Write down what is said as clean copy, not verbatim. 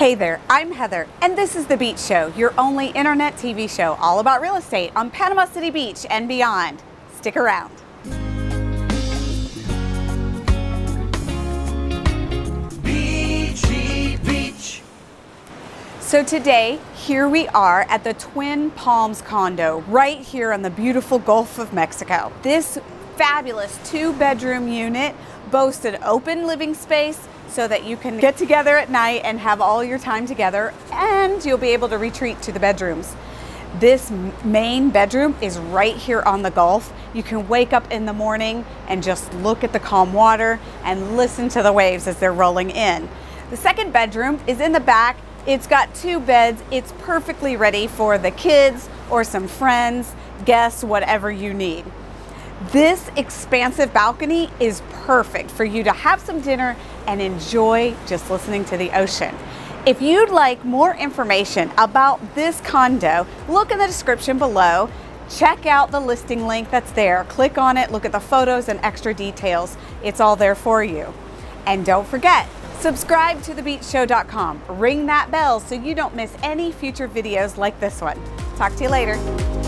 Hey there, I'm Heather, and this is The Beach Show, your only internet TV show all about real estate on Panama City Beach and beyond. Stick around. Beachy Beach. So today, here we are at the Twin Palms condo, right here on the beautiful Gulf of Mexico. This fabulous 2-bedroom unit boasts an open living space so that you can get together at night and have all your time together, and you'll be able to retreat to the bedrooms. This main bedroom is right here on the Gulf. You can wake up in the morning and just look at the calm water and listen to the waves as they're rolling in. The second bedroom is in the back. It's got 2 beds. It's perfectly ready for the kids or some friends, guests, whatever you need. This expansive balcony is perfect for you to have some dinner and enjoy just listening to the ocean. If you'd like more information about this condo, look in the description below. Check out the listing link that's there. Click on it, look at the photos and extra details. It's all there for you. And don't forget, subscribe to thebeachshow.com. Ring that bell so you don't miss any future videos like this one. Talk to you later.